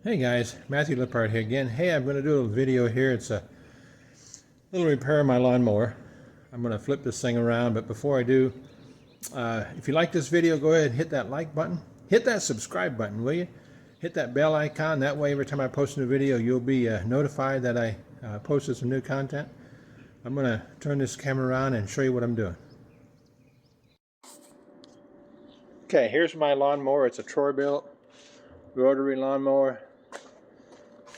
Hey guys, Matthew Lippard here again. Hey, I'm going to do a little video here. It's a little repair of my lawnmower. I'm going to flip this thing around, but before I do, if you like this video, go ahead and hit that like button. Hit that subscribe button, will you? Hit that bell icon. That way, every time I post a new video, you'll be notified that I posted some new content. I'm going to turn this camera around and show you what I'm doing. Okay, here's my lawnmower. It's a Troy Bilt rotary lawnmower.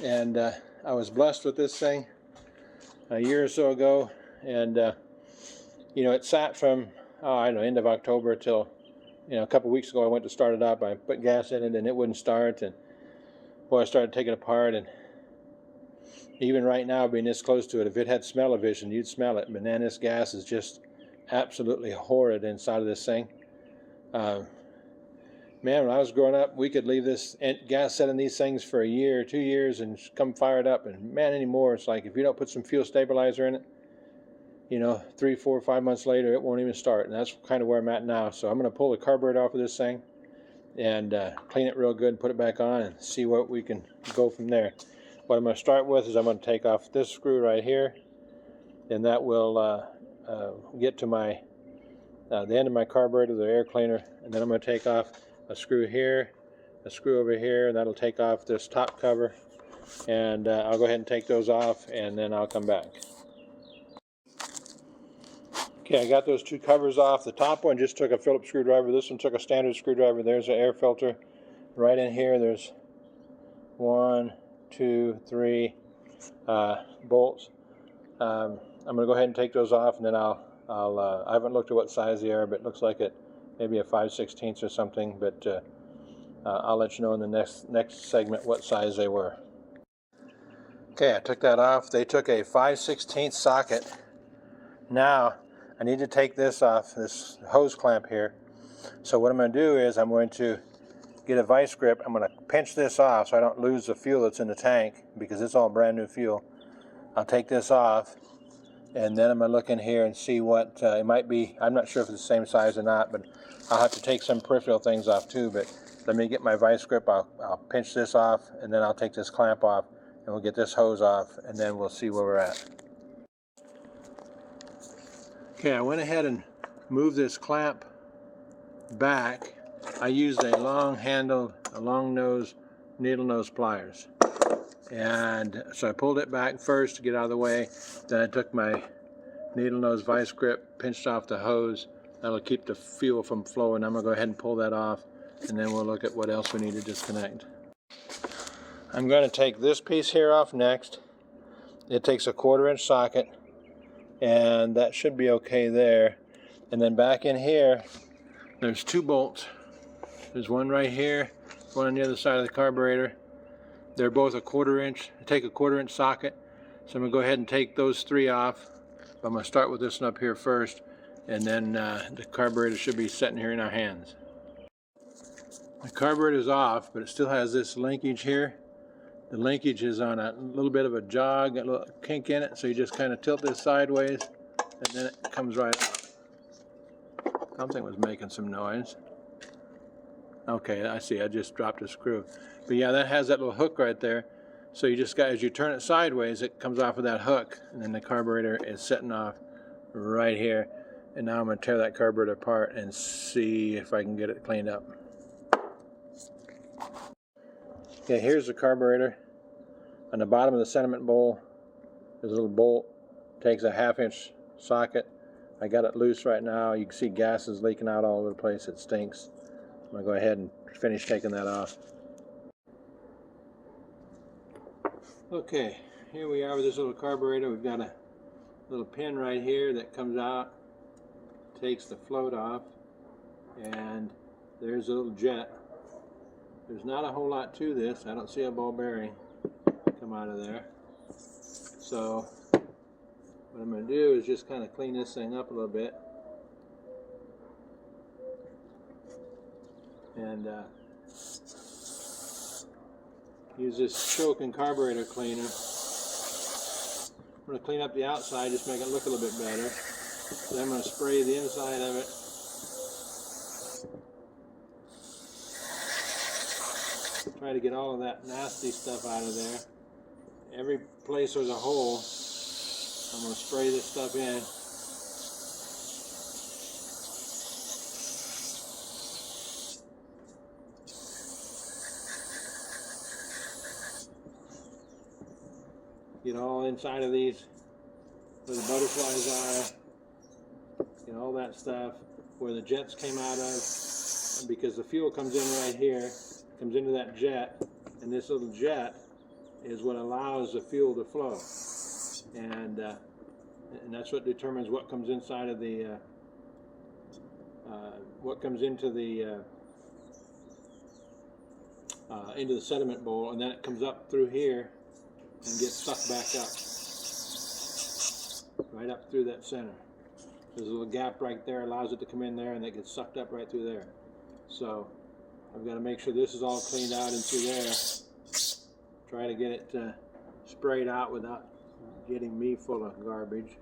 And I was blessed with this thing a year or so ago, and you know, it sat from I don't know, end of October till a couple weeks ago. I went to start it up. I put gas in it and it wouldn't start, and boy, I started taking it apart, and even right now, being this close to it, if it had smell-o-vision, you'd smell it. But man, this gas is just absolutely horrid inside of this thing. Man, when I was growing up, we could leave this gas set in these things for a year, 2 years, and come fire it up. And man, anymore, it's like if you don't put some fuel stabilizer in it, 3, 4, 5 months later, it won't even start. And that's kind of where I'm at now. So I'm going to pull the carburetor off of this thing and clean it real good and put it back on and see what we can go from there. What I'm going to start with is I'm going to take off this screw right here, and that will get to my the end of my carburetor, the air cleaner. And then I'm going to take off a screw here, a screw over here, and that'll take off this top cover. And I'll go ahead and take those off, and then I'll come back. Okay, I got those two covers off. The top one just took a Phillips screwdriver. This one took a standard screwdriver. There's an air filter right in here. There's 1, 2, 3 bolts. I'm going to go ahead and take those off, and then I haven't looked at what size they are, but it looks like it maybe a 5/16 or something, but I'll let you know in the next segment what size they were. Okay, I took that off. They took a 5/16 socket. Now I need to take this off, this hose clamp here. So what I'm going to do is I'm going to get a vice grip. I'm going to pinch this off so I don't lose the fuel that's in the tank, because it's all brand new fuel. I'll take this off, and then I'm going to look in here and see what it might be. I'm not sure if it's the same size or not, but I'll have to take some peripheral things off too. But let me get my vice grip. I'll pinch this off, and then I'll take this clamp off, and we'll get this hose off, and then we'll see where we're at. Okay, I went ahead and moved this clamp back. I used a long handled, long nose, needle nose pliers. And so I pulled it back first to get out of the way. Then I took my needle nose vice grip, pinched off the hose. That'll keep the fuel from flowing. I'm going to go ahead and pull that off, and then we'll look at what else we need to disconnect. I'm going to take this piece here off next. It takes a 1/4 inch socket, and that should be okay there. And then back in here, there's 2 bolts. There's one right here, one on the other side of the carburetor. They're both a 1/4 inch. I take a 1/4 inch socket. So I'm going to go ahead and take those 3 off. But I'm going to start with this one up here first, and then the carburetor should be sitting here in our hands. The carburetor is off, but it still has this linkage here. The linkage is on a little bit of a jog, a little kink in it, so you just kind of tilt this sideways, and then it comes right out. Something was making some noise. Okay, I see, I just dropped a screw. But yeah, that has that little hook right there. So you just got, as you turn it sideways, it comes off of that hook, and then the carburetor is setting off right here. And now I'm going to tear that carburetor apart and see if I can get it cleaned up. Okay, here's the carburetor. On the bottom of the sediment bowl, there's a little bolt. Takes a 1/2 inch socket. I got it loose right now. You can see gas is leaking out all over the place. It stinks. I'm going to go ahead and finish taking that off. Okay, here we are with this little carburetor. We've got a little pin right here that comes out, takes the float off, and there's a little jet. There's not a whole lot to this. I don't see a ball bearing come out of there. So what I'm going to do is just kind of clean this thing up a little bit. And use this choke and carburetor cleaner. I'm going to clean up the outside, just make it look a little bit better. Then I'm going to spray the inside of it Try to get all of that nasty stuff out of there. Every place there's a hole, I'm going to spray this stuff in. Get all inside of these where the butterflies are. Get all that stuff where the jets came out of, because the fuel comes in right here, comes into that jet, and this little jet is what allows the fuel to flow, and that's what determines what comes inside of the what comes into the sediment bowl, and then it comes up through here and gets sucked back up, right up through that center. There's a little gap right there, allows it to come in there, and it gets sucked up right through there. So I've got to make sure this is all cleaned out and through there. Try to get it sprayed out without getting me full of garbage.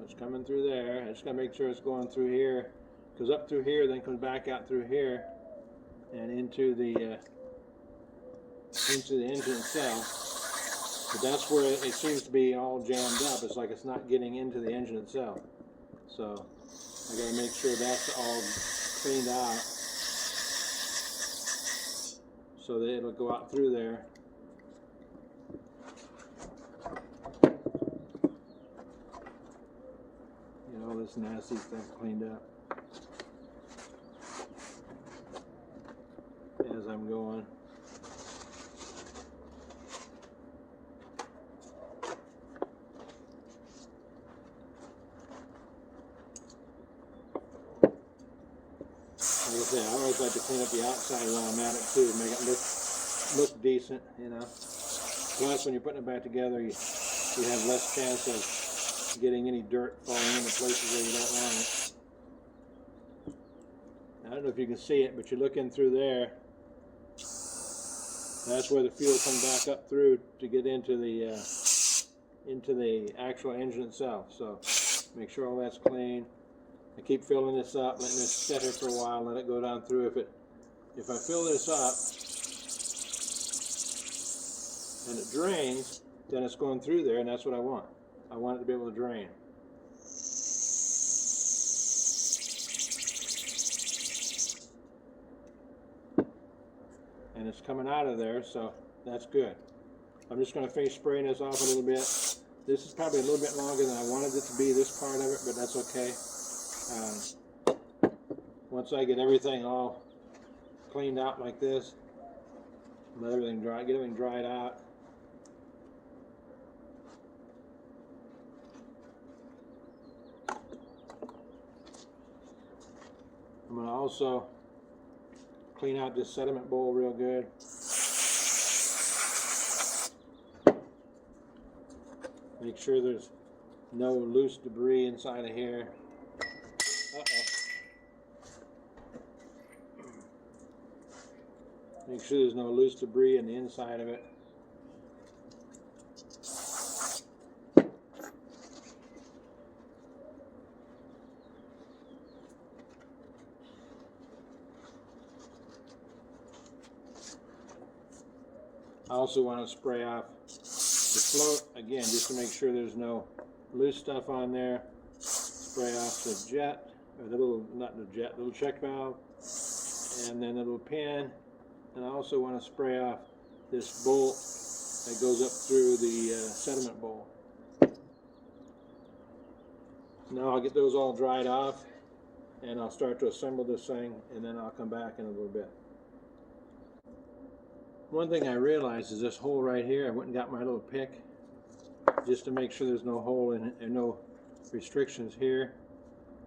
It's coming through there. I just got to make sure it's going through here. Goes up through here, then comes back out through here and into the engine itself. But that's where it seems to be all jammed up. It's like it's not getting into the engine itself. So I got to make sure that's all cleaned out so that it'll go out through there. Get all this nasty stuff cleaned up as I'm going. Like I say, I always like to clean up the outside while I'm at it too, make it look decent, you know. Plus, when you're putting it back together, you have less chance of getting any dirt falling into places where you don't want it. I don't know if you can see it, but you look in through there. That's where the fuel comes back up through to get into the actual engine itself. So make sure all that's clean. I keep filling this up, letting this sit here for a while, let it go down through. If I fill this up and it drains, then it's going through there, and that's what I want. I want it to be able to drain. And it's coming out of there, so that's good. I'm just going to finish spraying this off a little bit. This is probably a little bit longer than I wanted it to be, this part of it, but that's okay. Once I get everything all cleaned out like this, let everything dry, get everything dried out. I'm going to also clean out this sediment bowl real good. Make sure there's no loose debris inside of here. Make sure there's no loose debris in the inside of it. I also want to spray off the float again, just to make sure there's no loose stuff on there. Spray off the jet, or the little, not the jet, little check valve, and then the little pin. And I also want to spray off this bolt that goes up through the sediment bowl. Now I'll get those all dried off, and I'll start to assemble this thing, and then I'll come back in a little bit. One thing I realized is this hole right here, I went and got my little pick just to make sure there's no hole in it and no restrictions here,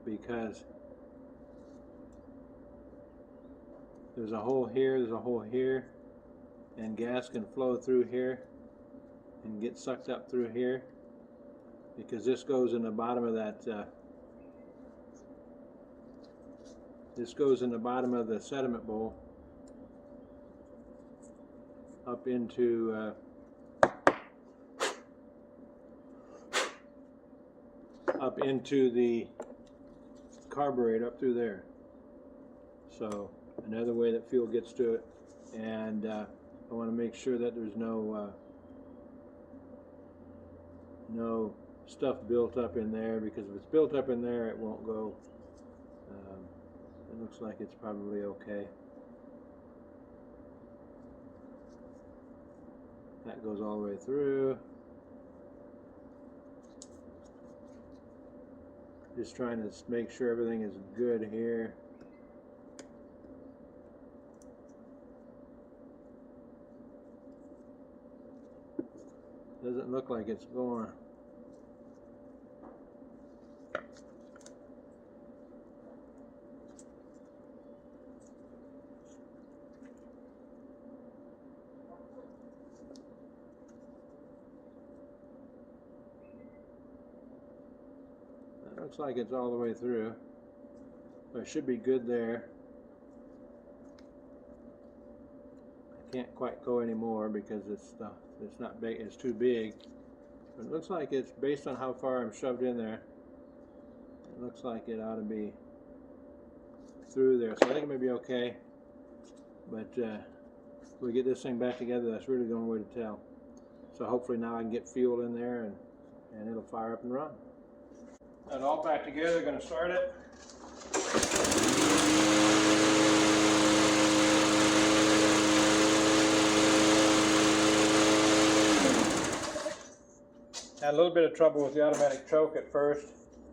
because there's a hole here, there's a hole here, and gas can flow through here and get sucked up through here, because this goes in the bottom of that this goes in the bottom of the sediment bowl, up into the carburetor up through there. So another way that fuel gets to it, and I want to make sure that there's no stuff built up in there, because if it's built up in there it won't go. It looks like it's probably okay. That goes all the way through. Just trying to make sure everything is good here. Doesn't look like it's going. Looks like it's all the way through, so it should be good there. I can't quite go anymore because it's not big, it's too big. But it looks like it's, based on how far I'm shoved in there, it looks like it ought to be through there. So I think it may be okay, but if we get this thing back together, that's really the only way to tell. So hopefully now I can get fuel in there and it'll fire up and run. That all back together, going to start it. Had a little bit of trouble with the automatic choke at first.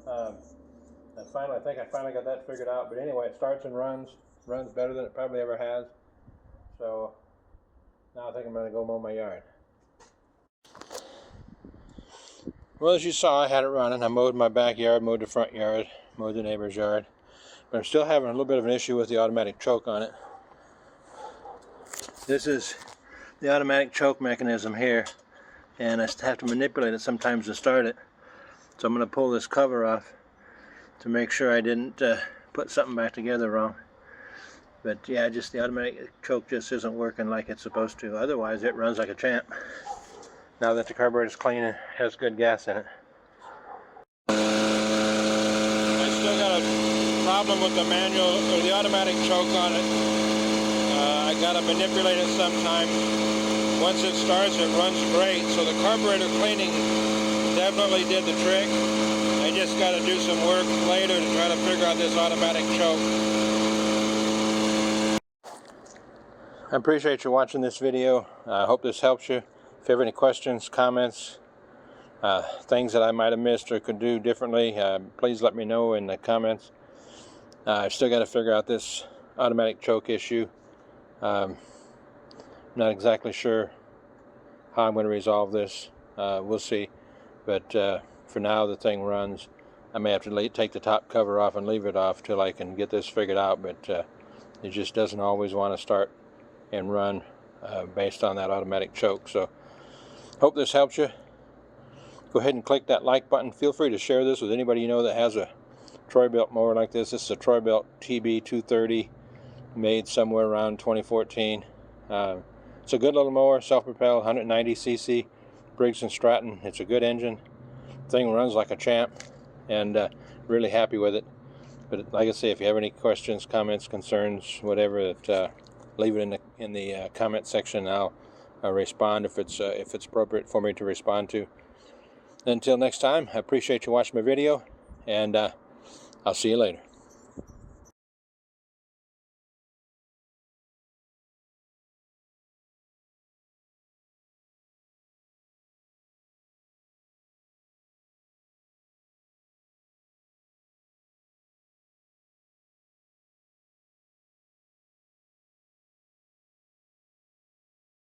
I think I finally got that figured out. But anyway, it starts and runs better than it probably ever has. So now I think I'm going to go mow my yard. Well, as you saw, I had it running. I mowed my backyard, mowed the front yard, mowed the neighbor's yard. But I'm still having a little bit of an issue with the automatic choke on it. This is the automatic choke mechanism here, and I have to manipulate it sometimes to start it. So I'm going to pull this cover off to make sure I didn't put something back together wrong. But yeah, just the automatic choke just isn't working like it's supposed to. Otherwise, it runs like a champ. Now that the carburetor is clean and has good gas in it. I still got a problem with the manual or the automatic choke on it. I got to manipulate it sometimes. Once it starts, it runs great. So the carburetor cleaning definitely did the trick. I just got to do some work later to try to figure out this automatic choke. I appreciate you watching this video. I hope this helps you. If you have any questions, comments, things that I might have missed or could do differently, please let me know in the comments. I've still got to figure out this automatic choke issue. I'm not exactly sure how I'm going to resolve this. We'll see. But for now, the thing runs. I may have to take the top cover off and leave it off till I can get this figured out. But it just doesn't always want to start and run based on that automatic choke. So hope this helps you. Go ahead and click that like button. Feel free to share this with anybody you know that has a Troy Bilt mower like this. This is a Troy Bilt TB230, made somewhere around 2014. It's a good little mower, self-propelled, 190cc, Briggs & Stratton. It's a good engine. Thing runs like a champ, and really happy with it. But like I say, if you have any questions, comments, concerns, whatever, leave it in the comment section. I'll respond if it's appropriate for me to respond to. Until next time, I appreciate you watching my video, and I'll see you later.